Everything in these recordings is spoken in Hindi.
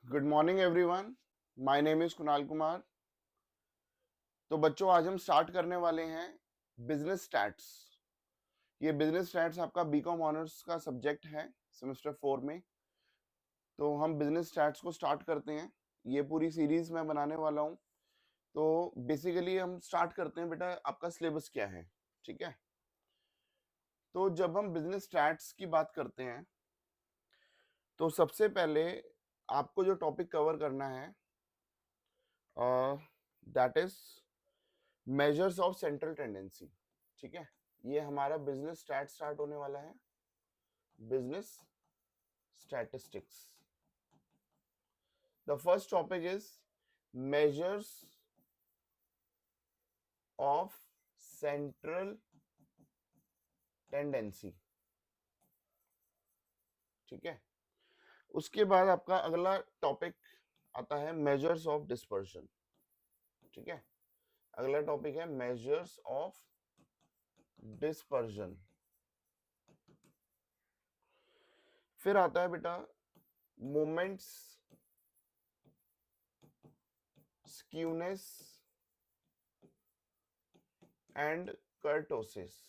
Good morning everyone. My name is Kunal Kumar. तो बच्चों, आज हम स्टार्ट करने वाले हैं बिजनेस स्टैट्स। ये बिजनेस स्टैट्स आपका बीकॉम ऑनर्स का सब्जेक्ट है सेमेस्टर 4 में। तो हम बिजनेस स्टैट्स को स्टार्ट करते हैं। ये पूरी सीरीज मैं बनाने वाला हूँ। तो बेसिकली हम स्टार्ट करते हैं। बेटा, आपका सिलेबस क्या है? ठीक है। तो जब हम बिजनेस स्टैट्स की बात करते हैं तो सबसे पहले आपको जो टॉपिक कवर करना है that is measures of central tendency. ठीक है। ये हमारा बिजनेस स्टार्ट होने वाला है, business statistics. The first topic is measures of central tendency. ठीक है। उसके बाद आपका अगला टॉपिक आता है मेजर्स ऑफ डिस्पर्शन। ठीक है। अगला टॉपिक है मेजर्स ऑफ डिस्पर्जन। फिर आता है बेटा moments, skewness and kurtosis.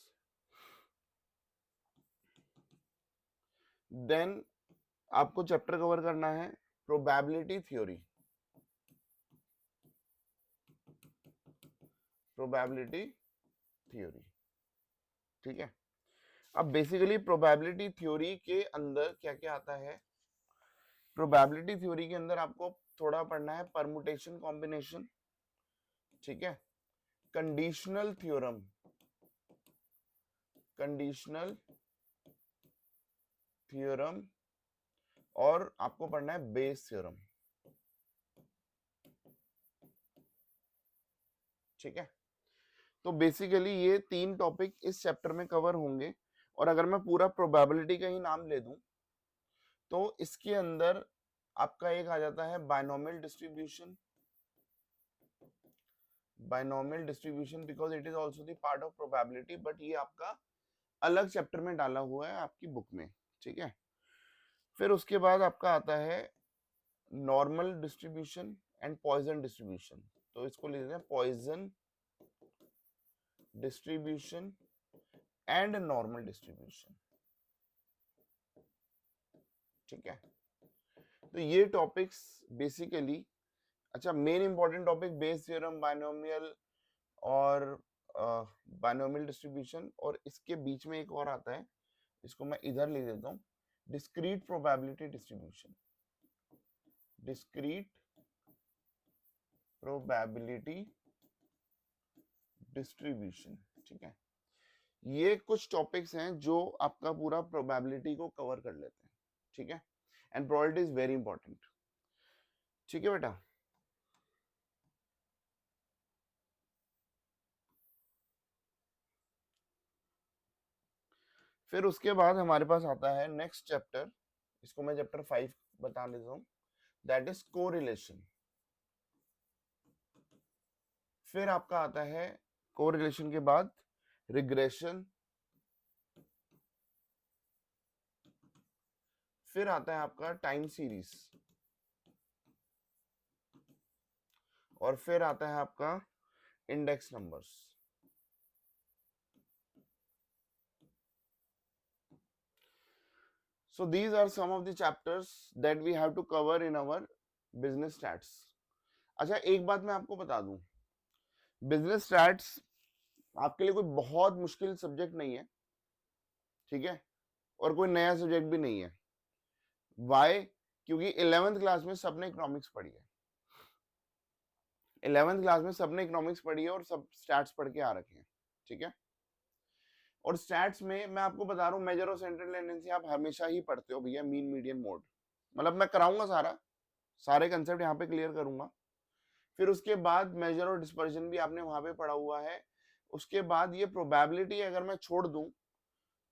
Then आपको चैप्टर कवर करना है प्रोबेबिलिटी थ्योरी। Probability theory. ठीक है। अब बेसिकली प्रोबेबिलिटी थ्योरी के अंदर क्या क्या आता है? प्रोबेबिलिटी थ्योरी के अंदर आपको थोड़ा पढ़ना है परमुटेशन कॉम्बिनेशन। ठीक है। कंडीशनल थ्योरम, कंडीशनल थ्योरम, और आपको पढ़ना है बेस थ्योरम। ठीक है। तो बेसिकली ये तीन टॉपिक इस चैप्टर में कवर होंगे। और अगर मैं पूरा प्रोबेबिलिटी का ही नाम ले दूं तो इसके अंदर आपका एक आ जाता है binomial distribution. Binomial distribution because it is also the part of probability, but ये आपका अलग चैप्टर में डाला हुआ है आपकी बुक में। ठीक है। फिर उसके बाद आपका आता है normal distribution and Poisson distribution. तो इसको ले लेते हैं Poisson distribution and normal distribution. ठीक है। तो ये टॉपिक्स बेसिकली, अच्छा, main important topic Bayes theorem, binomial और बायनोमियल डिस्ट्रीब्यूशन, और इसके बीच में एक और आता है, इसको मैं इधर ले देता हूं, discrete probability distribution. Discrete probability distribution. ठीक है। ये कुछ टॉपिक्स हैं जो आपका पूरा प्रोबेबिलिटी को कवर कर लेते हैं। ठीक है। And probability is very important. ठीक है बेटा। फिर उसके बाद हमारे पास आता है नेक्स्ट चैप्टर, इसको मैं चैप्टर 5 बता देता हूं, दैट इज कोरिलेशन। फिर आपका आता है कोरिलेशन के बाद रिग्रेशन। फिर आता है आपका टाइम सीरीज, और फिर आता है आपका index numbers. So these are some of the chapters that we have to cover in our business stats. अच्छा, एक बात मैं आपको बता दूं, बिजनेस स्टैट्स आपके लिए कोई बहुत मुश्किल सब्जेक्ट नहीं है। ठीक है। और कोई नया सब्जेक्ट भी नहीं है। वाई? क्योंकि 11th क्लास में सबने इकोनॉमिक्स पढ़ी है। 11th क्लास में सबने इकोनॉमिक्स पढ़ी है और सब स्टैट्स पढ़ के आ रखे हैं। ठीक है। और स्टैट्स में मैं आपको बता रहा हूँ, मेजर और सेंट्रल टेंडेंसी आप हमेशा ही पढ़ते हो भैया, मीन मीडियन मोड। मतलब मैं कराऊंगा सारे कंसेप्ट यहाँ पे क्लियर करूंगा। फिर उसके बाद मेजर और डिस्पर्जन भी आपने वहां पे पढ़ा हुआ है। उसके बाद ये प्रोबेबिलिटी अगर मैं छोड़ दूं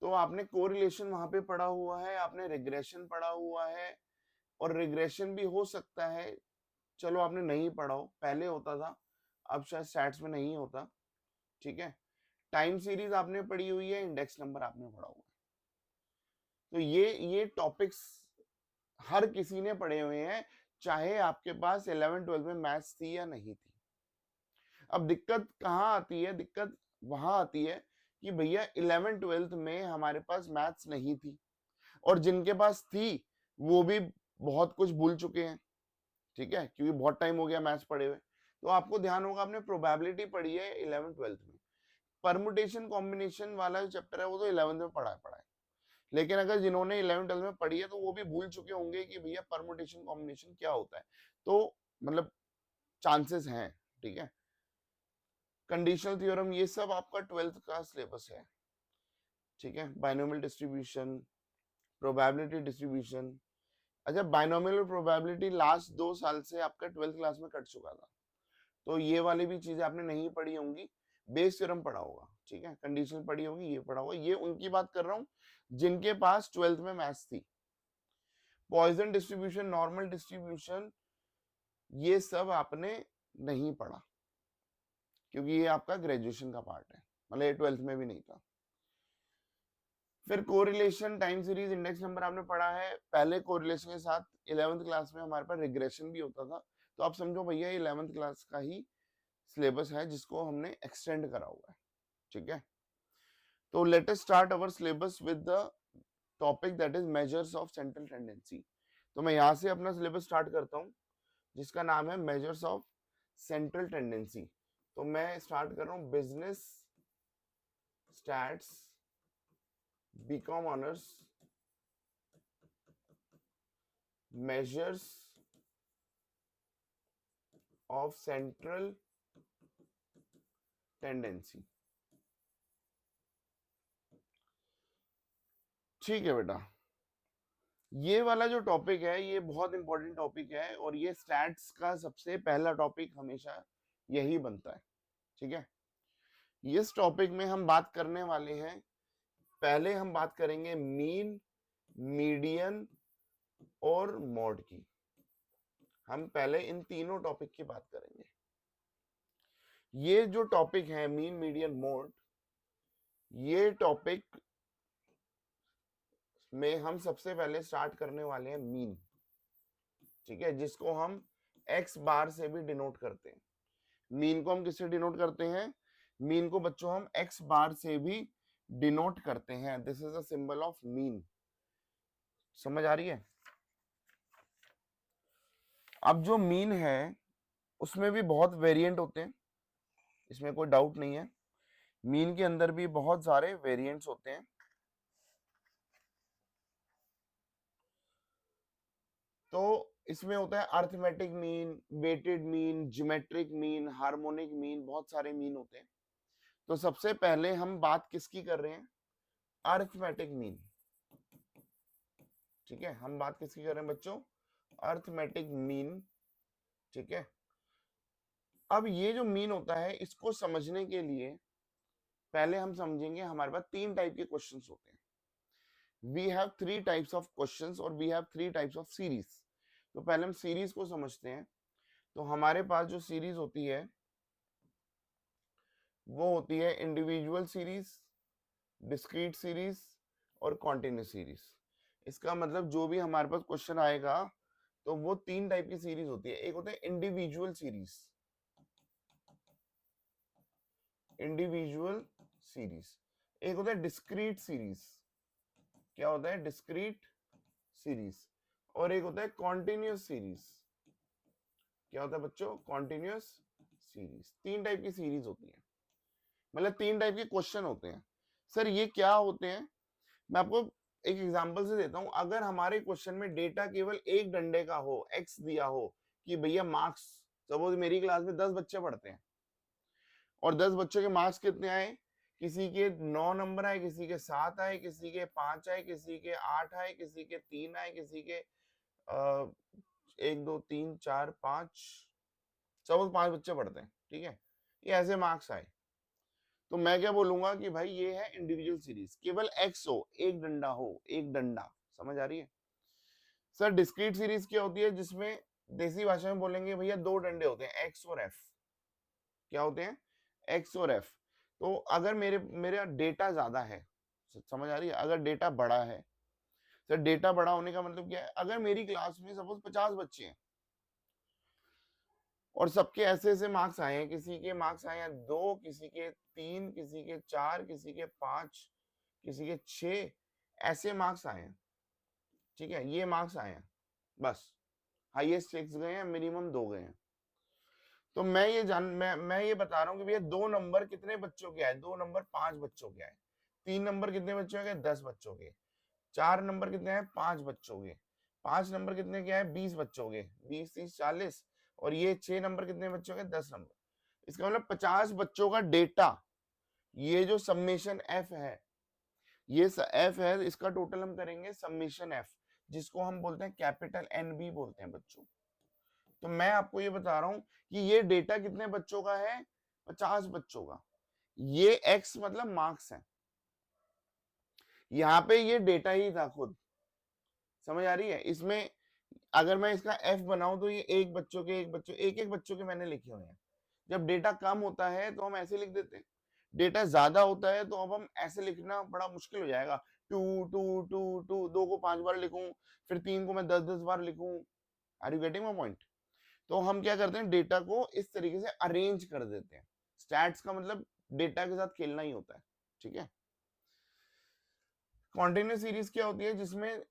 तो आपने कोरिलेशन वहां पे पढ़ा हुआ है, आपने रिग्रेशन पढ़ा हुआ है, और रिग्रेशन भी हो सकता है, चलो आपने नहीं पढ़ा हो, पहले होता था, अब शायद स्टैट्स में नहीं होता। ठीक है। टाइम सीरीज आपने पढ़ी हुई है, इंडेक्स नंबर आपने पढ़ा हुआ है। तो ये टॉपिक्स हर किसी ने पढ़े हुए हैं, चाहे आपके पास 11-12 में मैथ्स थी या नहीं थी। अब दिक्कत कहाँ आती है, दिक्कत वहां आती है कि भैया 11-12 में हमारे पास मैथ्स नहीं थी, और जिनके पास थी वो भी बहुत कुछ भूल चुके हैं, ठीक है, क्योंकि बहुत टाइम हो गया मैथ्स पढ़े हुए। तो आपको ध्यान होगा, आपने प्रोबेबिलिटी पढ़ी है 11-12 में, परमुटेशन कॉम्बिनेशन वाला जो चैप्टर है वो तो 11th में पढ़ा है, लेकिन अगर जिन्होंने 11-12 में पढ़ी है तो वो भी भूल चुके होंगे कि भैया परमुटेशन कॉम्बिनेशन क्या होता है। तो मतलब चांसेस हैं, ठीक है। कंडीशनल थ्योरम ये सब आपका 12th का सिलेबस है, ठीक है। Binomial distribution, probability distribution. अच्छा, बाइनोमियल और प्रोबेबिलिटी लास्ट 2 साल से आपका 12th क्लास में कट चुका था, तो ये वाली भी चीजें आपने नहीं पढ़ी होंगी। बेस थ्योरम पढ़ा होगा, ठीक है, कंडीशनल पढ़ी होगी, ये पढ़ा होगा। ये उनकी बात कर रहा हूँ जिनके पास 12th में मैथ्स थी। पॉइजन डिस्ट्रीब्यूशन, नॉर्मल डिस्ट्रीब्यूशन, ये सब आपने नहीं पढ़ा, क्योंकि ये आपका ग्रेजुएशन का पार्ट है, मतलब ये 12th में भी नहीं था। फिर correlation, time series, index number आपने पढ़ा है। पहले कोरिलेशन के साथ 11th क्लास में हमारे पास रिग्रेशन भी होता था, तो आप समझो भैया 11th क्लास का ही सिलेबस है जिसको हमने एक्सटेंड करा हुआ है, ठीक है। तो let us start our syllabus with the topic that is measures of central tendency. तो मैं यहाँ से अपना सिलेबस स्टार्ट करता हूँ, जिसका नाम है मेजर्स ऑफ सेंट्रल टेंडेंसी। तो मैं स्टार्ट कर रहा हूँ business stats, BCom honours, measures of central tendency. ठीक है बेटा, ये वाला जो टॉपिक है ये बहुत इंपॉर्टेंट टॉपिक है, और ये स्टैट्स का सबसे पहला टॉपिक हमेशा यही बनता है, ठीक है। इस टॉपिक में हम बात करने वाले हैं, पहले हम बात करेंगे मीन, मीडियन और मॉड की। हम पहले इन तीनों टॉपिक की बात करेंगे। ये जो टॉपिक है मीन, मीडियन, मोड, ये टॉपिक में हम सबसे पहले स्टार्ट करने वाले हैं मीन, ठीक है, जिसको हम एक्स बार से भी डिनोट करते हैं। मीन को हम किससे डिनोट करते हैं? मीन को बच्चों हम एक्स बार से भी डिनोट करते हैं। This is a symbol of mean. समझ आ रही है? अब जो मीन है उसमें भी बहुत वेरिएंट होते हैं, इसमें कोई डाउट नहीं है। मीन के अंदर भी बहुत सारे वेरिएंट्स होते हैं। तो इसमें होता है arithmetic mean, weighted mean, geometric mean, harmonic mean, बहुत सारे मीन होते हैं। तो सबसे पहले हम बात किसकी कर रहे हैं? अर्थमेटिक मीन, ठीक है। हम बात किसकी कर रहे हैं बच्चों? अर्थमेटिक मीन, ठीक है। अब ये जो मीन होता है इसको समझने के लिए पहले हम समझेंगे हमारे पास 3 टाइप के क्वेश्चंस होते हैं। We have 3 types of questions और we have 3 types of series. तो पहले हम सीरीज को समझते हैं। तो हमारे पास जो सीरीज होती है वो होती है इंडिविजुअल सीरीज, डिस्क्रीट सीरीज और कॉन्टिन्यूस सीरीज। इसका मतलब जो भी हमारे पास क्वेश्चन आएगा तो वो 3 टाइप की सीरीज होती है। एक होता है इंडिविजुअल सीरीज, इंडिविजुअल सीरीज। एक होता है डिस्क्रीट सीरीज। क्या होता है? Discrete series. और एक होता है कॉन्टिन्यूस सीरीज। क्या होता है बच्चों? Continuous series. 3 टाइप की सीरीज होती है, मतलब 3 टाइप के क्वेश्चन होते हैं। सर ये क्या होते हैं? मैं आपको एक एग्जांपल से देता हूं। अगर हमारे क्वेश्चन में डेटा केवल एक डंडे का हो, एक्स दिया हो कि भैया मार्क्स, सपोज मेरी क्लास में 10 बच्चे पढ़ते हैं और 10 बच्चों के मार्क्स कितने आए? किसी के 9 नंबर आए, किसी के 7 आए, किसी के 5 आए, किसी के 8 आए, किसी के 3 आए, किसी के 1 2 3 4 5, सपोज 5 बच्चे पढ़ते हैं, ठीक है, ये ऐसे मार्क्स आए। तो मैं क्या बोलूंगा कि भाई ये है इंडिविजुअल सीरीज, केवल एक्स हो, एक डंडा हो, एक डंडा। समझ आ रही है? सर डिस्क्रीट सीरीज क्या होती है? जिसमें देसी भाषा में बोलेंगे भैया 2 डंडे होते हैं, एक्स और एफ। क्या होते हैं? एक्स और एफ। तो अगर मेरा डेटा ज्यादा है, समझ आ रही है, अगर डेटा बड़ा है, सर डेटा बड़ा होने का मतलब क्या है? अगर मेरी क्लास में सपोज 50 बच्चे हैं और सबके ऐसे ऐसे मार्क्स आए हैं, किसी के मार्क्स आए हैं 2, किसी के 3, किसी के 4, किसी के 5, किसी के 6, ऐसे मार्क्स आए हैं। ठीक है, ये मार्क्स आए हैं बस। हाईएस्ट 6 गए हैं, मिनिमम 2 गए हैं। तो मैं ये बता रहा हूँ कि भैया 2 नंबर कितने बच्चों के आए? 2 नंबर 5 बच्चों के आए। 3 नंबर कितने बच्चों के? 10 बच्चों के। 4 नंबर कितने हैं? 5 बच्चों के। 5 नंबर कितने के आए? 20 बच्चों के। 20, 30, 40। और ये 6 नंबर कितने बच्चों के? 10 नंबर। इसका मतलब 50 बच्चों का डेटा, ये जो समेशन एफ है, ये एफ है, इसका टोटल हम करेंगे समेशन एफ, जिसको हम बोलते हैं कैपिटल एन भी बोलते हैं बच्चों। तो मैं आपको ये बता रहा हूं कि ये डेटा कितने बच्चों का है? 50 बच्चों का। ये एक्स मतलब मार्क्स है, यहाँ पे ये डेटा ही था खुद। समझ आ रही है? इसमें अगर मैं इसका एफ बनाऊं तो ये एक एक बच्चों के मैंने लिखे हुए हैं। जब डेटा कम होता है तो हम ऐसे लिख देते हैं, डेटा ज्यादा होता है तो अब हम ऐसे लिखना बड़ा मुश्किल हो जाएगा। 2 2 2 2, 2 को 5 बार लिखूं, फिर 3 को मैं 10 बार लिखूं। Are you getting my point? तो हम क्या करते हैं, डेटा को इस तरीके से अरेंज कर देते हैं। स्टैट्स का मतलब डेटा के साथ खेलना ही होता है। ठीक है। कॉन्टिन्यूस सीरीज क्या होती है? जिसमें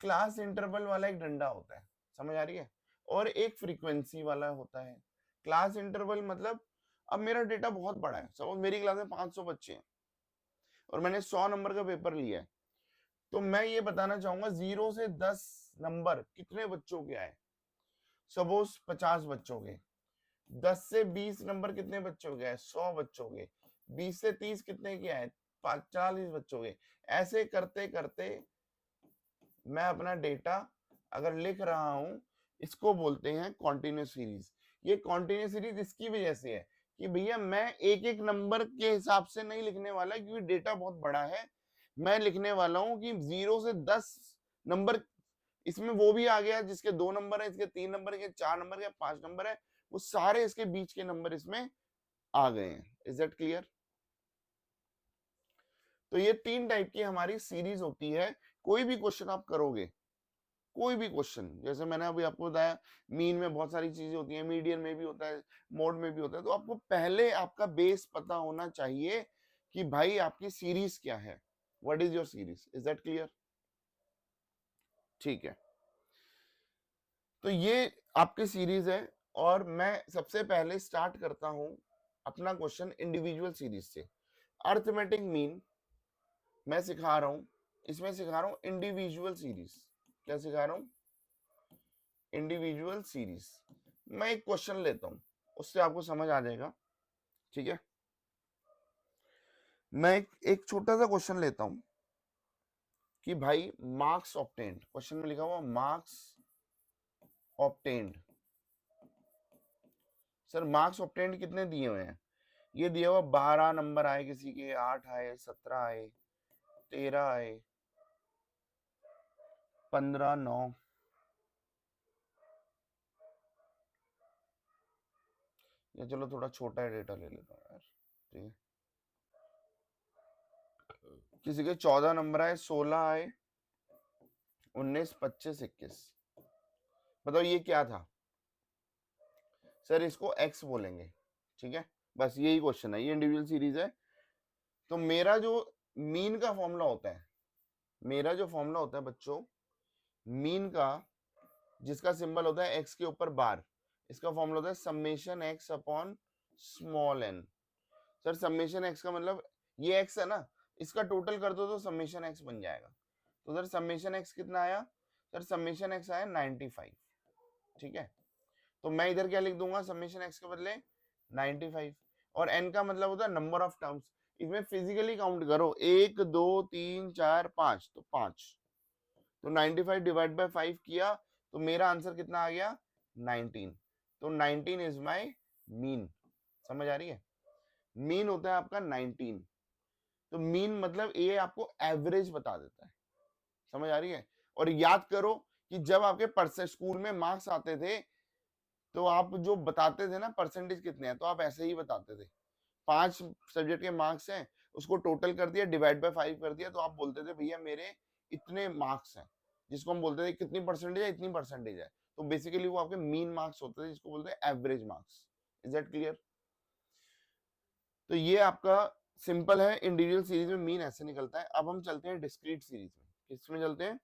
क्लास इंटरवल वाला एक डंडा होता है, समझ आ रही है, और एक फ्रीक्वेंसी वाला होता है। क्लास इंटरवल मतलब अब मेरा डेटा बहुत बड़ा है, सपोज मेरी क्लास में 500 बच्चे हैं और मैंने 100 नंबर का पेपर लिया है, तो मैं ये बताना चाहूंगा 0 से 10 नंबर कितने बच्चों के आए? सपोज 50 बच्चों के। 10 से 20 नंबर कितने बच्चों के आए? 100 बच्चों के। 20 से 30 कितने के आए? 40 बच्चों के। ऐसे करते करते मैं अपना डेटा अगर लिख रहा हूं, इसको बोलते हैं कॉन्टिन्यूस सीरीज। ये कॉन्टिन्यूस सीरीज इसकी वजह से है कि भैया मैं एक एक नंबर के हिसाब से नहीं लिखने वाला, क्योंकि डेटा बहुत बड़ा है। मैं लिखने वाला हूं कि 0 से 10 नंबर, इसमें वो भी आ गया जिसके 2 नंबर है, इसके 3 नंबर है, 4 नंबर है, 5 नंबर है, वो सारे इसके बीच के नंबर इसमें आ गए हैं। Is that clear? तो ये 3 टाइप की हमारी सीरीज होती है। कोई भी क्वेश्चन आप करोगे, कोई भी क्वेश्चन, जैसे मैंने अभी आपको बताया, मीन में बहुत सारी चीजें होती हैं, मीडियन में भी होता है, मोड में भी होता है, तो आपको पहले आपका बेस पता होना चाहिए कि भाई आपकी सीरीज क्या है, what is your series. Is that clear? ठीक है, तो ये आपकी सीरीज है, और मैं सबसे पहले स्टार्ट करता हूं अपना क्वेश्चन इंडिविजुअल सीरीज से। अर्थमेटिक मीन मैं सिखा रहा हूं, इसमें सिखा रहा हूं इंडिविजुअल सीरीज। क्या सिखा रहा हूं? Individual series. मैं एक क्वेश्चन लेता हूं, उससे आपको समझ आ जाएगा। ठीक है, मैं एक छोटा सा क्वेश्चन लेता हूं कि भाई मार्क्स ऑब्टेन्ड, क्वेश्चन में लिखा हुआ marks obtained. Sir marks obtained कितने दिए हुए हैं? ये दिया हुआ 12 नंबर आए, किसी के 8 आए, 17 आए, 13 आए, 15, 9। या चलो थोड़ा छोटा डेटा ले लेता हूँ यार। ठीक है, किसी के 14 नंबर आए, 16 आए, 19, 25, 21। बताओ ये क्या था? सर इसको एक्स बोलेंगे। ठीक है, बस यही क्वेश्चन है, ये इंडिविजुअल सीरीज है। तो मेरा जो मीन का फॉर्मूला होता है, मेरा जो फॉर्मूला होता है बच्चों, मीन का, जिसका सिंबल होता है एक्स के ऊपर बार, इसका फॉर्मूला होता है summation x upon small n. Sir summation x का मतलब ये एक्स है ना, इसका टोटल कर दो तो समेशन एक्स बन जाएगा। तो सर समेशन एक्स कितना आया? सर समेशन एक्स आया 95। ठीक है, तो मैं इधर क्या लिख दूंगा समेशन एक्स के बदले? 95। और एन का मतलब होता है नंबर ऑफ टर्म्स। इसमें फिजिकली काउंट करो, 1 2 3 4 5, तो 5। तो 95 डिवाइड बाय 5 किया तो मेरा आंसर कितना आ गया? 19। तो 19 इज माय मीन। समझ आ रही है? मीन होता है आपका 19। तो मीन मतलब ये आपको एवरेज बता देता है। समझ आ रही है? और याद करो कि जब आपके परसेंट स्कूल में मार्क्स आते थे, तो आप जो बताते थे ना परसेंटेज कितने हैं, तो आप ऐसे ही बताते थे। 5 सब्जेक्ट के मार्क्स हैं, उसको टोटल कर दिया, डिवाइड बाय 5 कर दिया, तो आप बोलते थे भैया मेरे इतने मार्क्स हैं, जिसको हम बोलते थे कितनी परसेंटेज है, इतनी परसेंटेज है। तो बेसिकली वो आपके मीन मार्क्स होते हैं जिसको बोलते हैं average marks. Is that clear? तो ये आपका सिंपल है, इंडिविजुअल सीरीज में मीन ऐसे निकलता है। अब हम चलते हैं डिस्क्रीट सीरीज में। किसमें चलते हैं?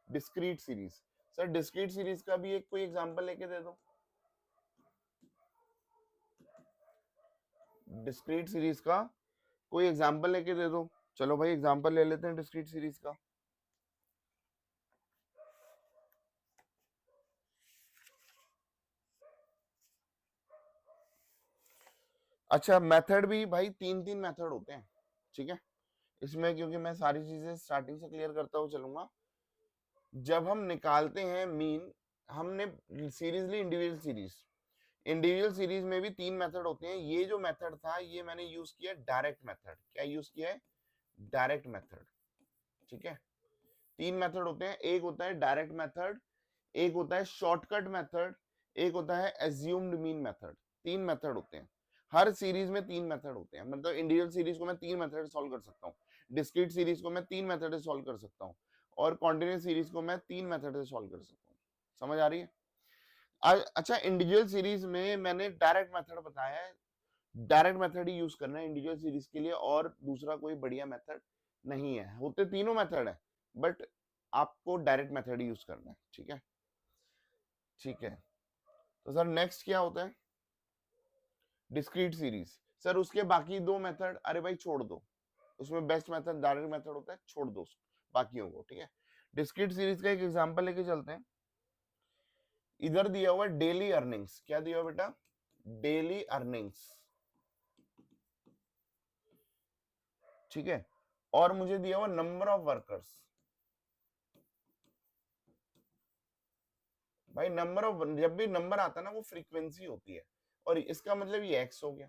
Discrete series. Sir discrete series का भी एक कोई एग्जांपल लेके दे दो। डिस्क्रीट सीरीज का कोई एग्जांपल लेके दे दो। चलो भाई एग्जांपल ले लेते हैं डिस्क्रीट सीरीज का। अच्छा मेथड भी भाई तीन तीन मेथड होते हैं, ठीक है। इसमें क्योंकि मैं सारी चीजें स्टार्टिंग से क्लियर करता हुआ चलूंगा। जब हम निकालते हैं मीन, हमने सीरीज ली इंडिविजुअल सीरीज। इंडिविजुअल सीरीज में भी तीन मेथड होते हैं। ये जो मेथड था ये मैंने यूज किया डायरेक्ट मेथड। क्या यूज किया है? डायरेक्ट मेथड, ठीक है। तीन मेथड होते हैं, एक होता है डायरेक्ट मेथड, एक होता है शॉर्टकट मेथड, एक होता है एज्यूम्ड मीन मेथड। तीन मेथड होते हैं हर सीरीज में, तीन मेथड होते हैं। मतलब इंडिविजुअल सीरीज को मैं तीन मेथड से सॉल्व कर सकता हूँ, डिस्क्रीट सीरीज को मैं तीन मेथड से सॉल्व कर सकता हूँ, और कॉन्टिन्यूस सीरीज को मैं तीन मेथड से सॉल्व कर सकता हूँ। समझ आ रही है? अच्छा इंडिविजुअल सीरीज में मैंने डायरेक्ट मेथड बताया है, डायरेक्ट मेथड ही यूज करना है इंडिविजुअल सीरीज के लिए, और दूसरा कोई बढ़िया मेथड नहीं है। होते तीनों मेथड है बट आपको डायरेक्ट मेथड ही यूज करना है, ठीक है। ठीक है, तो सर नेक्स्ट क्या होता है? Discrete series. सर उसके बाकी दो मेथड, अरे भाई छोड़ दो, उसमें बेस्ट मेथड डायरेक्ट मेथड होता है, छोड़ दो बाकियों को, ठीक है। डिस्क्रीट सीरीज का एक एग्जांपल लेके चलते हैं। इधर दिया हुआ डेली अर्निंग्स। क्या दिया हुआ बेटा? डेली अर्निंग्स, ठीक है। और मुझे दिया हुआ नंबर ऑफ वर्कर्स। भाई नंबर ऑफ, जब भी नंबर आता है ना वो फ्रीक्वेंसी होती है, और इसका मतलब ये एक्स हो गया,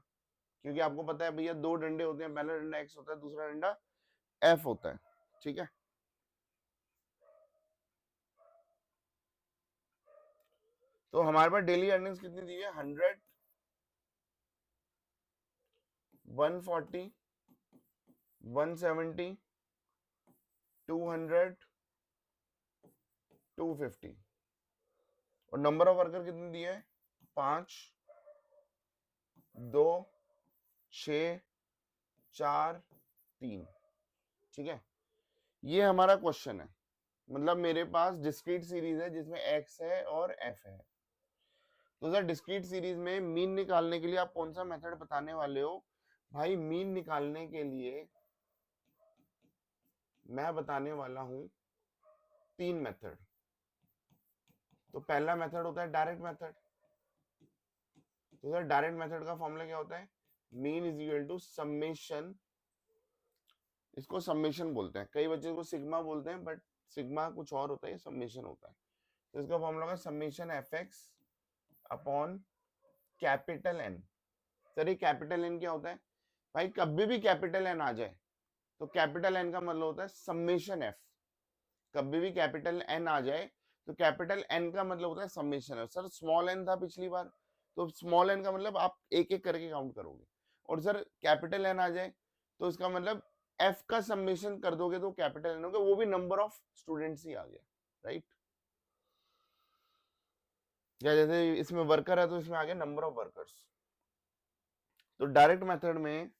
क्योंकि आपको पता है भैया दो डंडे होते हैं, पहला डंडा एक्स होता है, दूसरा डंडा एफ होता है, ठीक है। तो हमारे पास डेली अर्निंग्स कितनी दी है? 100, 140, 170, 200, 250। और नंबर ऑफ वर्कर कितनी दी है? 5, 2, 6, 4, 3, ठीक है। ये हमारा क्वेश्चन है। मतलब मेरे पास डिस्क्रीट सीरीज है जिसमें एक्स है और एफ है। तो सर डिस्क्रीट सीरीज में मीन निकालने के लिए आप कौन सा मेथड बताने वाले हो? भाई मीन निकालने के लिए मैं बताने वाला हूं तीन मेथड। तो पहला मेथड होता है डायरेक्ट मेथड। तो सर डायरेक्ट मेथड का फॉर्मूला क्या होता है? Mean is equal to summation, इसको समेशन बोलते हैं, कई बच्चे को सिग्मा बोलते हैं बट सिग्मा कुछ और होता है, ये समेशन होता है। तो इसका फॉर्मूला होगा summation F x upon capital N. Sir ये कैपिटल एन क्या होता है? भाई कभी भी कैपिटल एन आ जाए तो कैपिटल एन का मतलब होता है समेशन एफ। कभी भी कैपिटल एन आ जाए तो कैपिटल एन का मतलब होता है summation f. Sir small n था पिछली बार, तो स्मॉल एन का मतलब आप एक एक करके काउंट करोगे, और सर कैपिटल एन आ जाए तो इसका मतलब एफ का समेशन कर दोगे तो कैपिटल एन होगा, वो भी नंबर ऑफ स्टूडेंट्स ही आ गया, राइट। या जैसे इसमें वर्कर है तो इसमें आ गया नंबर ऑफ वर्कर्स। तो डायरेक्ट मेथड में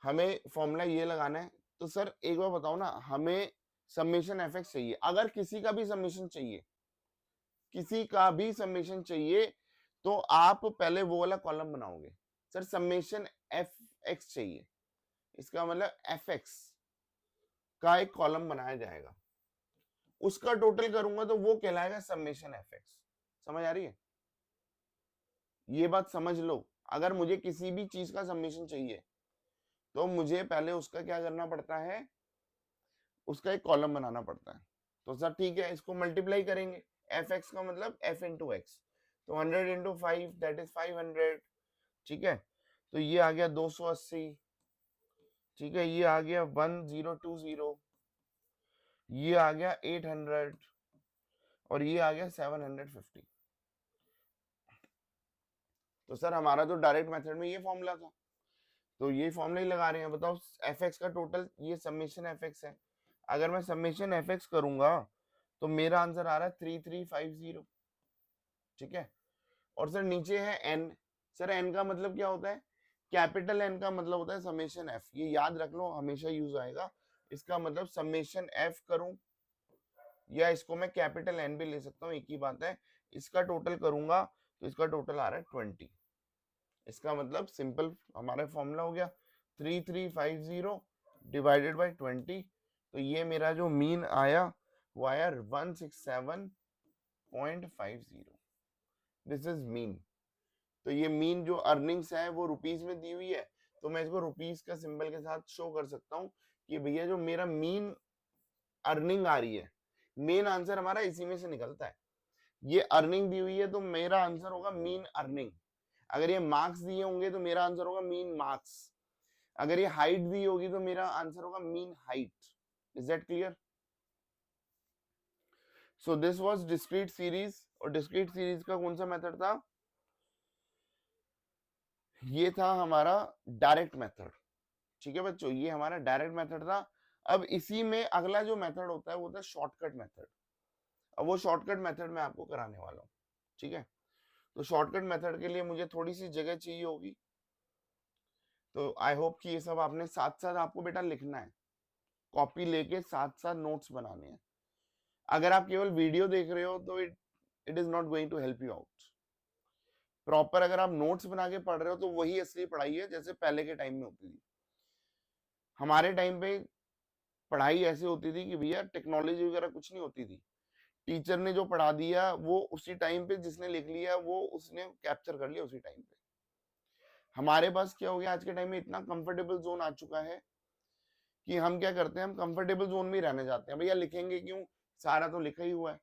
हमें फॉर्मूला ये लगाना है। तो सर एक बार बताओ ना, हमें समेशन एफ एक्स चाहिए, अगर किसी का भी समेशन चाहिए, किसी का भी समेशन चाहिए, तो आप पहले वो वाला कॉलम बनाओगे। सर समेशन एफ एक्स चाहिए, इसका मतलब एफ एक्स का एक कॉलम बनाया जाएगा, उसका टोटल करूंगा तो वो कहलाएगा समेशन एफ एक्स। समझ आ रही है? ये बात समझ लो, अगर मुझे किसी भी चीज का समेशन चाहिए तो मुझे पहले उसका क्या करना पड़ता है? उसका एक कॉलम बनाना पड़ता है। तो सर ठीक है, इसको मल्टीप्लाई करेंगे, एफ एक्स का मतलब एफ इंटू एक्स, तो 100 इंटू 5 दैट इज 500, ठीक है। तो ये आ गया 280, ठीक है। ये आ गया 1020, ये आ गया 800, और ये आ गया 750। तो सर हमारा तो डायरेक्ट मेथड में ये फॉर्मूला था, तो ये फॉर्मूला ही लगा रहे हैं। बताओ एफ एक्स का टोटल, ये समेशन एफ एक्स है, अगर मैं समेशन एफ एक्स करूंगा तो मेरा आंसर आ रहा है 3350, ठीक है। और सर नीचे है एन, सर एन का मतलब क्या होता है, कैपिटल एन का मतलब होता है समेशन एफ, ये याद रख लो, हमेशा यूज आएगा। इसका मतलब समेशन एफ करूं, या इसको मैं कैपिटल एन भी ले सकता हूँ, एक ही बात है। इसका टोटल करूंगा तो इसका टोटल आ रहा है 20। इसका मतलब सिंपल हमारा फॉर्मूला हो गया 3350 डिवाइडेड बाई 20। तो ये मेरा जो मीन आया वो आया 167.50। This is mean. तो ये मीन जो अर्निंग्स है वो रुपीस में दी हुई है, तो मैं इसको रुपीस का सिंबल के साथ शो कर सकता हूँ कि भैया जो मेरा मीन अर्निंग आ रही है, मेन आंसर हमारा इसी में से निकलता है। ये अर्निंग दी हुई है तो मेरा आंसर होगा मीन अर्निंग। अगर ये मार्क्स दिए होंगे तो मेरा आंसर होगा मीन मार्क्स। अगर ये हाइट दी होगी तो मेरा आंसर होगा mean height. Is that clear? So this was discrete series. और डिस्क्रीट सीरीज का कौन सा मेथड था? ये था हमारा डायरेक्ट मेथड, ठीक है बच्चों, ये हमारा डायरेक्ट मेथड था। अब इसी में अगला जो मेथड होता है वो होता है शॉर्टकट मेथड। अब वो शॉर्टकट मेथड मैं आपको कराने वाला हूँ, ठीक है। तो शॉर्टकट मेथड के लिए मुझे थोड़ी सी जगह चाहिए होगी, तो आई होप कि ये सब आपने साथ साथ आपको बेटा लिखना है, कॉपी लेके साथ साथ नोट्स बनाने हैं। अगर आप केवल वीडियो देख रहे हो तो it it is not going to help you out. Proper अगर आप नोट्स बना के पढ़ रहे हो तो वही असली पढ़ाई है जैसे पहले के टाइम में होती थी। हमारे टाइम पे पढ़ाई ऐसी होती थी कि भैया टेक्नोलॉजी वगैरह कुछ नहीं होती थी, टीचर ने जो पढ़ा दिया वो उसी टाइम पे, जिसने लिख लिया वो उसने कैप्चर कर लिया उसी टाइम पे। हमारे पास क्या हो गया, आज के टाइम में इतना कंफर्टेबल जोन आ चुका है कि हम क्या करते हैं, हम कंफर्टेबल जोन में रहने जाते हैं। भैया लिखेंगे क्यों, सारा तो लिखा ही हुआ है,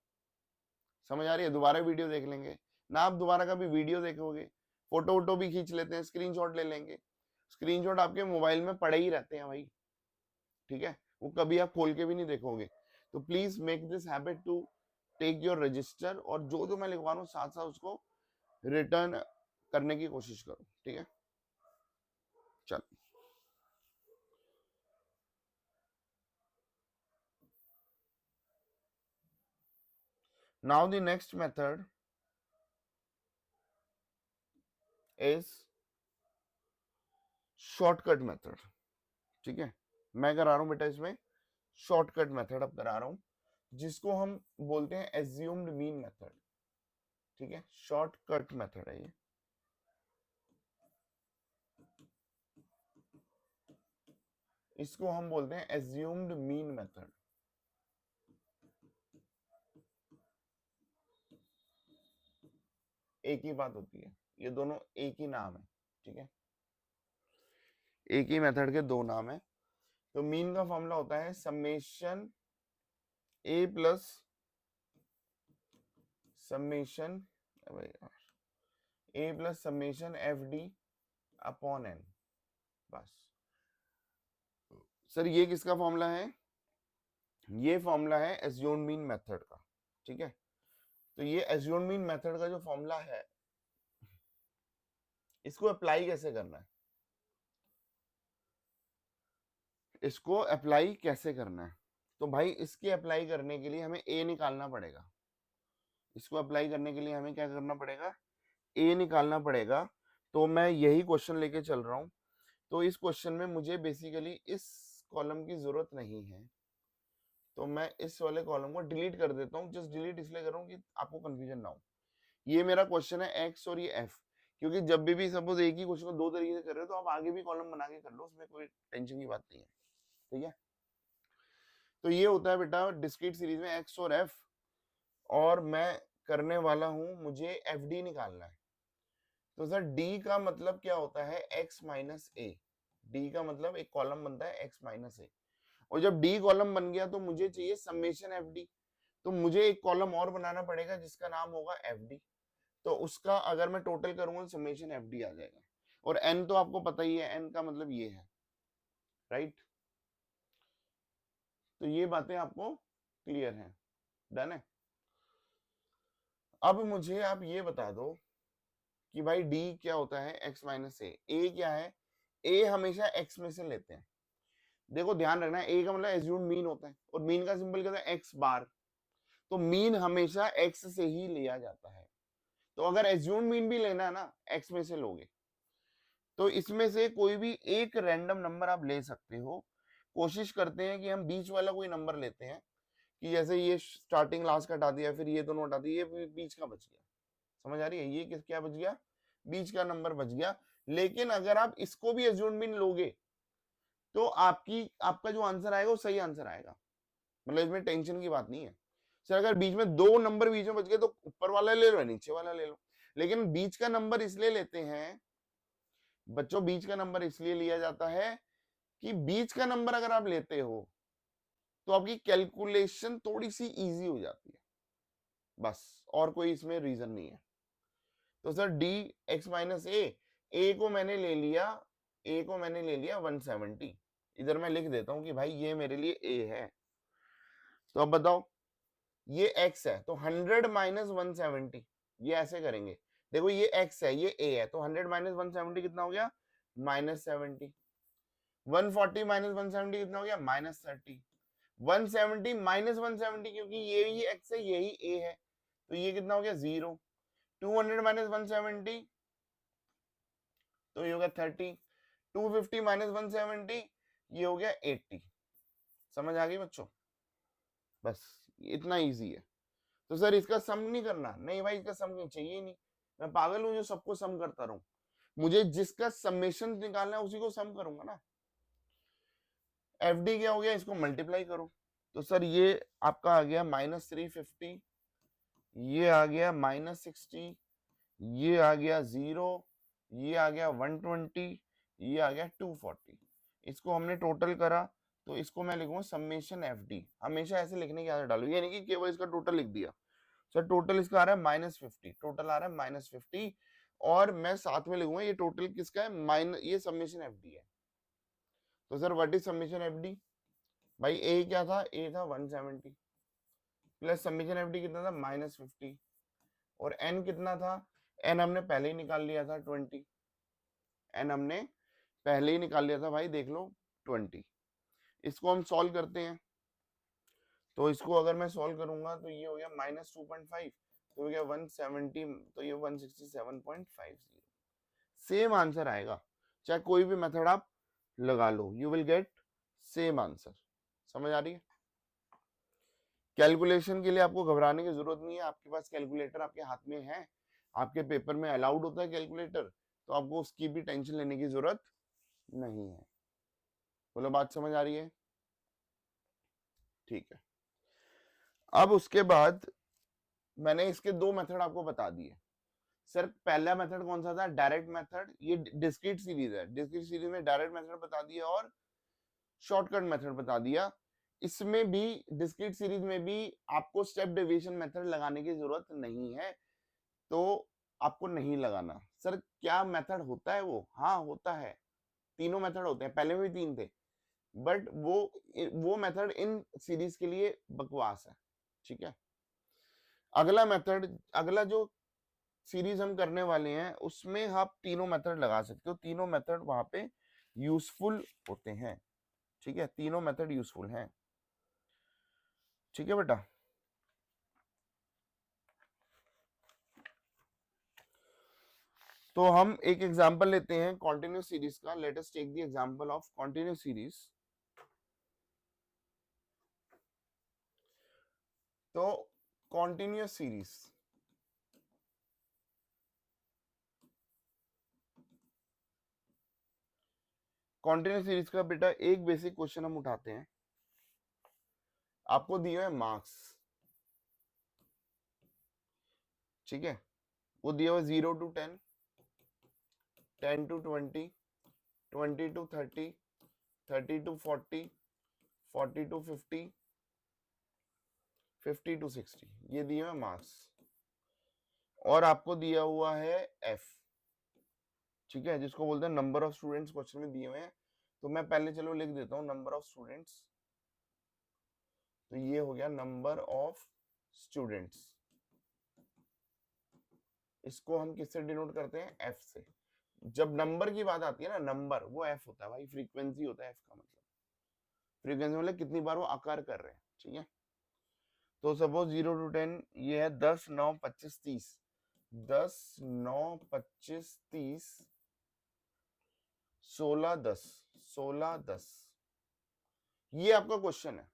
समझ आ रही है, दोबारा वीडियो देख लेंगे ना। आप दोबारा कभी वीडियो देखोगे, फोटो वोटो भी खींच लेते हैं, स्क्रीनशॉट ले लेंगे, स्क्रीनशॉट आपके मोबाइल में पड़े ही रहते हैं भाई, ठीक है, वो कभी आप खोल के भी नहीं देखोगे। तो please make this habit to take your register, और जो जो मैं लिखवा रहा हूँ साथ साथ उसको रिटर्न करने की कोशिश करो, ठीक है। चल now the next method is shortcut method, ठीक है। मैं करा रहा हूं बेटा इसमें शॉर्टकट मेथड अब करा रहा हूं, जिसको हम बोलते हैं एज्यूम्ड मीन मेथड, ठीक है। शॉर्टकट मेथड है ये, इसको हम बोलते हैं एज्यूम्ड मीन मेथड। एक ही बात होती है, ये दोनों एक ही नाम है, ठीक है, एक ही मेथड के दो नाम है। तो मीन का फॉर्मूला होता है summation A plus summation A plus summation F D upon N. बस सर ये किसका फॉर्मूला है? ये फॉर्मूला है एज्यूम्ड मीन मेथड का, ठीक है। तो ये एज्यूम्ड मीन मेथड का जो फॉर्मूला है, इसको अप्लाई कैसे करना है, इसको अप्लाई कैसे करना है? तो भाई इसके अप्लाई करने के लिए हमें ए निकालना पड़ेगा। इसको अप्लाई करने के लिए हमें क्या करना पड़ेगा, ए निकालना पड़ेगा। तो मैं यही क्वेश्चन लेके चल रहा हूं। तो इस क्वेश्चन में मुझे बेसिकली इस कॉलम की जरूरत नहीं है, तो मैं इस वाले कॉलम को डिलीट कर देता हूँ। जस्ट डिलीट इसलिए कर रहा हूँ कि आपको कंफ्यूजन ना हो। ये मेरा क्वेश्चन है एक्स और ये एफ, क्योंकि जब भी सपोज एक ही क्वेश्चन को दो तरीके से कर रहे हो तो आप आगे भी कॉलम बना के कर लो, उसमें कोई टेंशन की बात नहीं है, ठीक है। तो ये होता है बेटा डिस्क्रीट सीरीज में एक्स और एफ, और मैं करने वाला हूं, मुझे एफ डी निकालना है। तो सर डी का मतलब क्या होता है, एक्स माइनस ए। डी का मतलब एक कॉलम बनता है एक्स माइनस ए, और जब डी कॉलम बन गया तो मुझे चाहिए समेशन एफ डी। तो मुझे एक कॉलम और बनाना पड़ेगा जिसका नाम होगा एफ डी। तो उसका अगर मैं टोटल करूंगा समेशन एफ डी आ जाएगा। और एन तो आपको पता ही है, एन का मतलब ये है, राइट। तो ये बातें आपको क्लियर हैं, डन है। अब मुझे आप ये बता दो कि भाई डी क्या होता है, एक्स माइनस ए क्या है, ए हमेशा एक्स में से लेते हैं। देखो ध्यान रखना, ए का मतलब एज्यूम मीन होता है, और मीन का सिंबल क्या होता है, एक्स बार। तो मीन हमेशा x से ही लिया जाता है। तो अगर एज्यूम मीन भी लेना है ना, x में से लोगे, तो इसमें से कोई भी एक रैंडम नंबर आप ले सकते हो। कोशिश करते हैं कि हम बीच वाला कोई नंबर लेते हैं, कि जैसे ये स्टार्टिंग लास्ट का हटा दिया, फिर ये दोनों हटा दिए, ये बीच का बच गया। समझ आ रही है? ये क्या बच गया? बीच का नंबर बच गया। लेकिन अगर आप इसको भी एज्यूम मीन लोगे तो आपका जो आंसर आएगा वो सही आंसर आएगा। मतलब इसमें टेंशन की बात नहीं है। सर अगर बीच में दो नंबर बीच में बच गए तो ऊपर वाला ले लो या नीचे वाला ले लो। लेकिन बीच का नंबर इसलिए लेते हैं बच्चों, बीच का नंबर इसलिए लिया जाता है कि बीच का नंबर अगर आप लेते हो तो आपकी कैलकुलेशन थोड़ी सी इजी हो जाती है, बस, और कोई इसमें रीजन नहीं है। तो सर डी एक्स माइनस ए को मैंने ले लिया, 170। इधर मैं लिख देता हूं कि भाई ये मेरे लिए ए है। तो अब बताओ, ये x है तो 100 माइनस 170, ये ऐसे करेंगे। देखो ये x है, ये a है, तो 100 माइनस 170 कितना हो गया? -70। 140 माइनस 170 कितना हो गया? -30। 170 माइनस 170, क्योंकि ये ही x है यही a है, तो ये कितना हो गया? 0। 200 माइनस 170 तो ये हो गया 30। 250 माइनस 170 ये हो गया 80। समझ आ गई बच्चों? बस इतना इजी है। तो सर इसका सम नहीं करना? नहीं भाई, इसका सम चाहिए ही नहीं। मैं पागल हूं जो सबको सम करता रहूं? मुझे जिसका समेशन निकालना है उसी को सम करूंगा ना। एफडी क्या हो गया? इसको मल्टीप्लाई करो। तो सर ये आपका आ गया -350, ये आ गया -60, ये आ गया 0, ये आ गया 120, ये आ गया 240। इसको हमने टोटल करा तो इसको मैं लिखूंगा समेशन एफडी। हमेशा ऐसे लिखने की आदत डालो, ये नहीं कि केवल इसका टोटल लिख दिया। सर टोटल इसका आ रहा है -50, टोटल आ रहा है -50, और मैं साथ में लिखूंगा ये टोटल किसका है? ये समेशन एफडी है। तो sir what is summation FD? भाई ए क्या था? ए था 170 प्लस समेशन एफडी कितना था? -50। और एन कितना था? एन हमने पहले ही निकाल लिया था 20। एन हमने पहले ही निकाल लिया था भाई, देख लो 20। इसको हम सॉल्व करते हैं, तो इसको अगर मैं सॉल्व करूंगा तो ये हो गया -2.5, तो हो गया 170, तो ये 167.50। सेम आंसर आएगा चाहे कोई भी मेथड आप लगा लो, you will get same answer. समझ आ रही है? कैलकुलेशन के लिए आपको घबराने की जरूरत नहीं है, आपके पास कैलकुलेटर आपके हाथ में है, आपके पेपर में अलाउड होता है कैलकुलेटर, तो आपको उसकी भी टेंशन लेने की जरूरत नहीं है। बोलो बात समझ आ रही है? ठीक है। अब उसके बाद मैंने इसके दो मेथड आपको बता दिए। सर पहला मेथड कौन सा था? Direct method. ये डिस्क्रीट सीरीज है, डिस्क्रीट सीरीज में डायरेक्ट मेथड बता दिया और शॉर्टकट मेथड बता दिया। इसमें भी डिस्क्रीट सीरीज में भी आपको स्टेप डेविएशन मेथड लगाने की जरूरत नहीं है, तो आपको नहीं लगाना। सर क्या मेथड होता है वो? हाँ होता है, तीनों मेथड होते हैं, पहले में भी 3 थे, बट वो मेथड इन सीरीज के लिए बकवास है। ठीक है, अगला मेथड, अगला जो सीरीज हम करने वाले हैं उसमें आप तीनों मेथड लगा सकते हो, तीनों मेथड वहां पे यूजफुल होते हैं। ठीक है, तीनों मेथड यूजफुल हैं। ठीक है बेटा, तो हम एक एग्जांपल लेते हैं कॉन्टिन्यूस सीरीज का। Let us take the example of continuous series. तो कॉन्टिन्यूस सीरीज, कॉन्टिन्यूस सीरीज का बेटा एक बेसिक क्वेश्चन हम उठाते हैं। आपको दिए हुए मार्क्स, ठीक है, वो दिया हुआ 0 to 10, 10 to 20, 20 to 30, 30 to 40, 40 to 50, 50 to 60, ये दिए हुए मार्क्स। और आपको दिया हुआ है एफ, ठीक है, जिसको बोलते हैं नंबर ऑफ स्टूडेंट्स क्वेश्चन में दिए हुए हैं। तो मैं पहले चलो लिख देता हूँ नंबर ऑफ स्टूडेंट्स। तो ये हो गया नंबर ऑफ स्टूडेंट्स। इसको हम किससे डिनोट करते हैं? एफ से। जब नंबर की बात आती है ना, नंबर वो एफ होता है भाई, फ्रीक्वेंसी होता है एफ का मतलब। फ्रीक्वेंसी मतलब कितनी बार वो आकार कर रहे हैं। ठीक है, तो सपोज 0 to 10 ये है 10 9 25 30, 10 9 25 30, 16 10, 16 10, ये आपका क्वेश्चन है,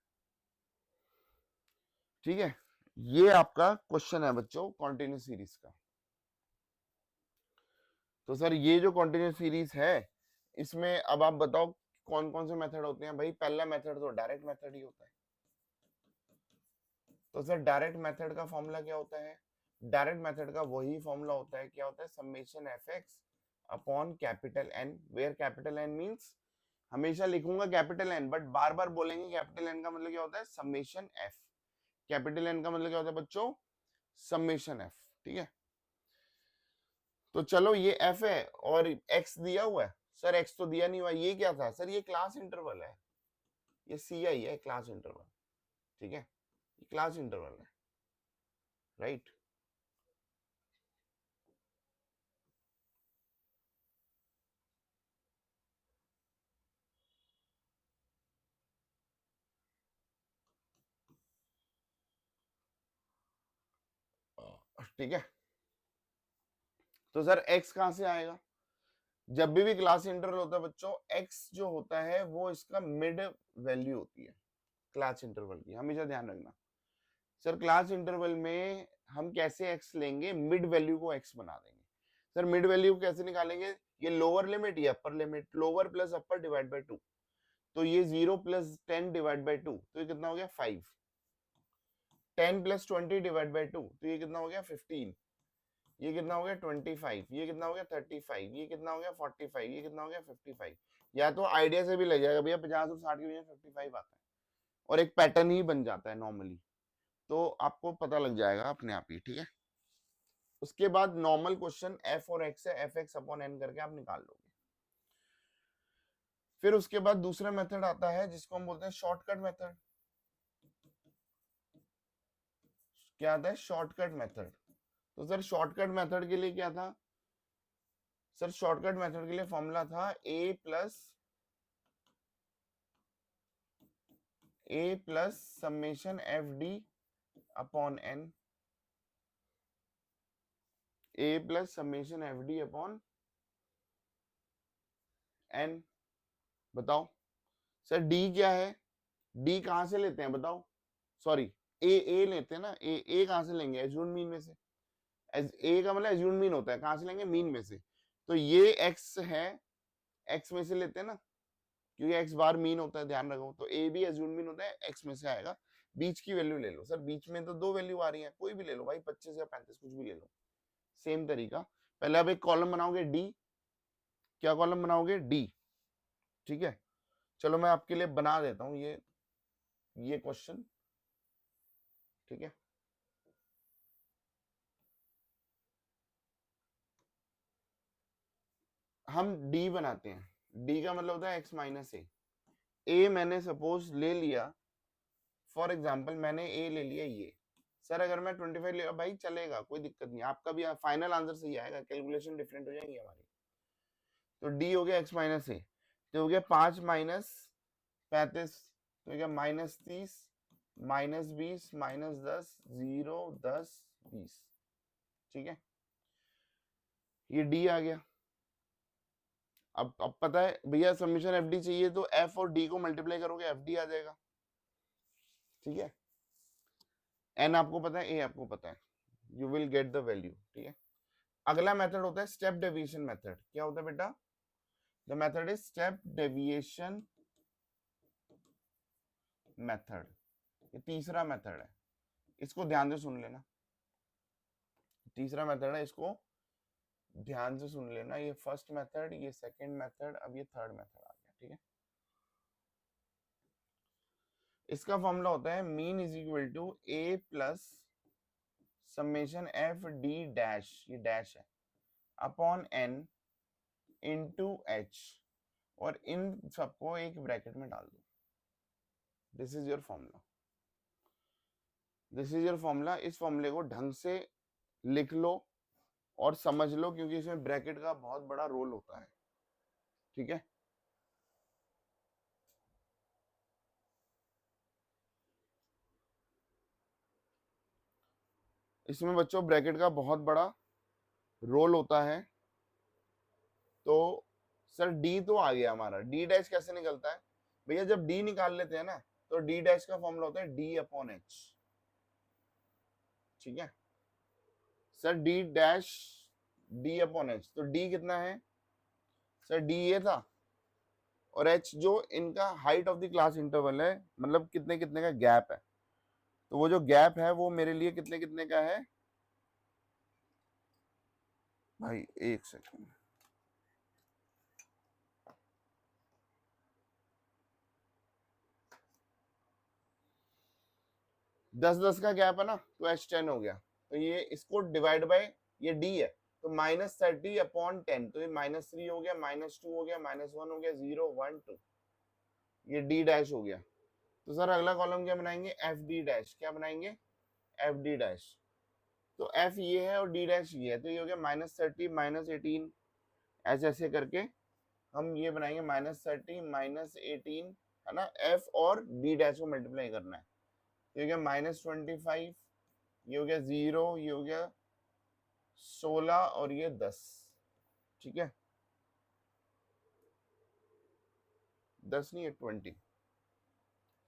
ठीक है। ये आपका क्वेश्चन है बच्चों कॉन्टिन्यूस सीरीज का। तो सर ये जो कॉन्टिन्यूस सीरीज है इसमें अब आप बताओ कौन कौन से मेथड होते हैं। भाई पहला मेथड तो डायरेक्ट मेथड ही होता है। तो सर डायरेक्ट मेथड का फॉर्मूला क्या होता है? डायरेक्ट मेथड का वही फॉर्मूला होता है, क्या होता है? Summation F x upon capital N, where capital N means हमेशा लिखूंगा कैपिटल एन, बट बार बार बोलेंगे कैपिटल एन का मतलब क्या होता है? Summation F. कैपिटल एन का मतलब क्या होता है बच्चों? समेशन एफ, ठीक है। तो चलो ये एफ है और एक्स दिया हुआ है। सर एक्स तो दिया नहीं हुआ, ये क्या था? सर ये क्लास इंटरवल है, ये सी आई है, क्लास इंटरवल, ठीक है, ये क्लास इंटरवल है, राइट। ठीक है। तो सर x कहां से आएगा? जब भी क्लास इंटरवल होता है बच्चों, x जो होता है वो इसका मिड वैल्यू होती है क्लास इंटरवल की, हमेशा ध्यान रखना। सर क्लास इंटरवल में हम कैसे x लेंगे? मिड वैल्यू को x बना देंगे। सर मिड वैल्यू कैसे निकालेंगे? ये लोअर लिमिट, ये upper limit, lower plus upper divide by 2, तो ये 0 प्लस 10 डिवाइड बाय 2, तो ये कितना हो गया? 5। 10 प्लस 20 डिवाइड बाय 2, तो ये कितना हो गया? 15। ये कितना हो गया? 25। ये कितना हो गया? 35। ये कितना हो गया? 45। ये कितना हो गया? 55। या तो आइडिया से भी लग जाएगा भैया 50 और 60 के बीच 55 आता है, और एक पैटर्न ही बन जाता है नॉर्मली, तो आपको पता लग जाएगा अपने आप ही, ठीक है। उसके बाद नॉर्मल क्वेश्चन एफ और एक्स है, एफ एक्स अपॉन एन करके आप निकाल लोगे। फिर उसके बाद दूसरा मेथड आता है जिसको हम बोलते हैं शॉर्टकट मेथड। क्या आता है? Shortcut method. तो सर शॉर्टकट मेथड के लिए क्या था? सर शॉर्टकट मेथड के लिए फॉर्मूला था A plus summation F D upon N, A plus summation F D upon N. बताओ सर डी क्या है? डी कहां से लेते हैं बताओ? सॉरी, ए लेते हैं ना, ए कहां से लेंगे? एज्यूम मीन में से। ए का मतलब एज्यूम मीन होता है, कहां से लेंगे? मीन में से। तो ये एक्स है, एक्स में से लेते हैं ना, क्योंकि एक्स बार मीन होता है, ध्यान रखो। तो ए भी एज्यूम मीन होता है, एक्स में से आएगा। बीच की वैल्यू ले लो। सर बीच में तो दो वैल्यू आ रही है, कोई भी ले लो भाई, 25 या 35, कुछ भी ले लो। सेम तरीका, पहले आप एक कॉलम बनाओगे डी। क्या कॉलम बनाओगे? डी, ठीक है। चलो मैं आपके लिए बना देता हूं ये क्वेश्चन, ठीक है। हम डी बनाते हैं। डी का मतलब होता है एक्स माइनस ए मैंने सपोज ले लिया, फॉर एग्जाम्पल मैंने ए ले लिया ये। सर अगर मैं 25 ले भाई चलेगा, कोई दिक्कत नहीं, आपका भी फाइनल आंसर सही आएगा, कैलकुलेशन डिफरेंट हो जाएंगी हमारी। तो डी हो गया एक्स माइनस ए, तो हो गया 5 माइनस 35, तो हो गया माइनस 30, माइनस 20, माइनस 10, 0 10 20, ठीक है। ये डी आ गया। अब पता है भैया समीशन एफ डी चाहिए, तो एफ और डी को मल्टीप्लाई करोगे एफ डी आ जाएगा, ठीक है। एन आपको पता है, ए आपको पता है, you will get the value, ठीक है। अगला मेथड होता है स्टेप डेविएशन मेथड। क्या होता है बेटा? The method is step deviation method. ये तीसरा मेथड है, इसको ध्यान से सुन लेना। तीसरा मेथड है, इसको ध्यान से सुन लेना। ये फर्स्ट मेथड, ये सेकंड मेथड, अब ये थर्ड मेथड आ गया, ठीक है। इसका फॉर्मूला होता है mean is equal to A plus summation F D dash, ये डैश है, अपॉन एन इंटू एच, और इन सबको एक ब्रैकेट में डाल दो। This is your formula, this is your formula. इस फॉर्मूले को ढंग से लिख लो और समझ लो, क्योंकि इसमें ब्रैकेट का बहुत बड़ा रोल होता है, ठीक है। इसमें बच्चों ब्रैकेट का बहुत बड़ा रोल होता है। तो सर डी तो आ गया हमारा, डी डैश कैसे निकलता है भैया? जब डी निकाल लेते हैं ना तो डी डैश का फॉर्मूला होता है डी अपॉन एच, ठीक है sir. D dash D upon H, तो डी कितना है सर? डी ये था, और एच जो इनका height of the class interval है, मतलब कितने कितने का गैप है। तो वो जो गैप है वो मेरे लिए कितने कितने का है भाई? एक सेकंड, 10-10 का गैप है ना, तो h10 हो गया। तो ये इसको डिवाइड बाय ये d है, तो -30 अपॉन 10, तो ये -3 हो गया, -2 हो गया, -1 हो गया, 0 1 2, ये d डैश हो गया। तो सर अगला कॉलम क्या बनाएंगे? F D dash. क्या बनाएंगे? F D dash. तो f ये है और d डैश ये है, तो ये हो गया -30 -18, ऐसे ऐसे करके हम ये बनाएंगे -30 -18, है ना। f और d डैश को मल्टीप्लाई करना है, ये हो गया -25, ये हो गया 0, ये हो गया 16 और ये 10, ठीक है 10 नहीं है 20,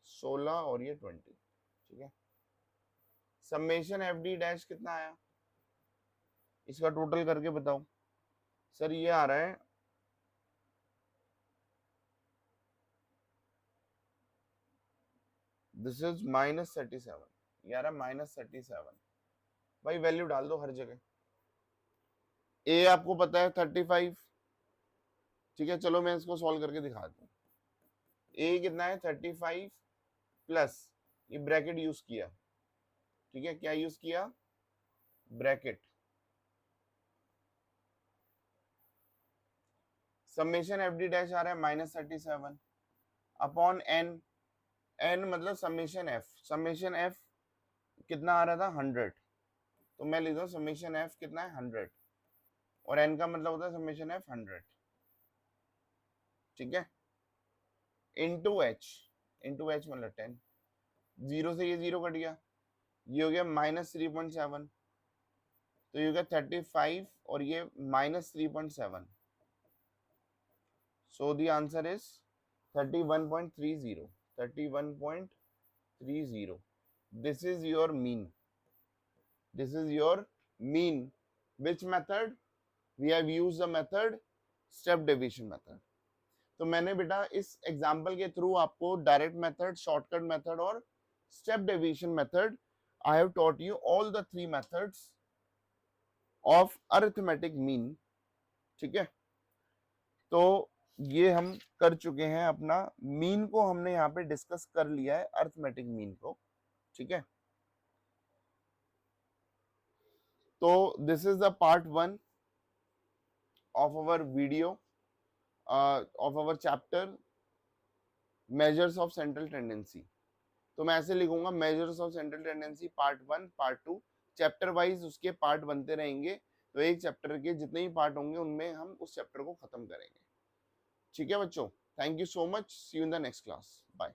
16 और ये 20, ठीक है। समेशन एफ डी डैश कितना आया इसका टोटल करके बताओ सर? ये आ रहा है दिस इज -37, ये आ रहा है -37। भाई वैल्यू डाल दो हर जगह। ए आपको पता है 35, ठीक है चलो मैं इसको सॉल्व करके दिखाता हूँ। ए कितना है? 35 प्लस ये ब्रैकेट यूज किया, ठीक है क्या यूज किया? Bracket. Summation F D dash आ रहा है -37 अपॉन एन, एन मतलब समेशन एफ, समेशन एफ कितना आ रहा था? 100, तो मैं लिख दूं समेशन एफ कितना है? 100, और एन का मतलब होता है समेशन एफ 100, ठीक है इंटू एच, इंटू एच मतलब 10, 0 से ये 0 कट गया, ये हो गया -3.7, तो ये हो गया 35 और ये -3.7, so the answer is 31.30, 31.30. This is your mean, this is your mean. Which method? We have used the method step deviation method. तो मैंने बेटा इस एग्जाम्पल के थ्रू आपको डायरेक्ट मेथड, शॉर्टकट मेथड और step deviation method, I have taught you all the 3 methods of arithmetic mean, ठीक है। तो ये हम कर चुके हैं, अपना मीन को हमने यहाँ पे डिस्कस कर लिया है, अरिथमेटिक मीन को, ठीक है। तो this is the part 1 of our video of our chapter measures of central tendency. तो मैं ऐसे लिखूंगा measures of central tendency part 1 part 2, chapter wise उसके पार्ट बनते रहेंगे। तो एक चैप्टर के जितने ही पार्ट होंगे उनमें हम उस चैप्टर को खत्म करेंगे, ठीक है बच्चों। Thank you so much, see you in the next class, bye.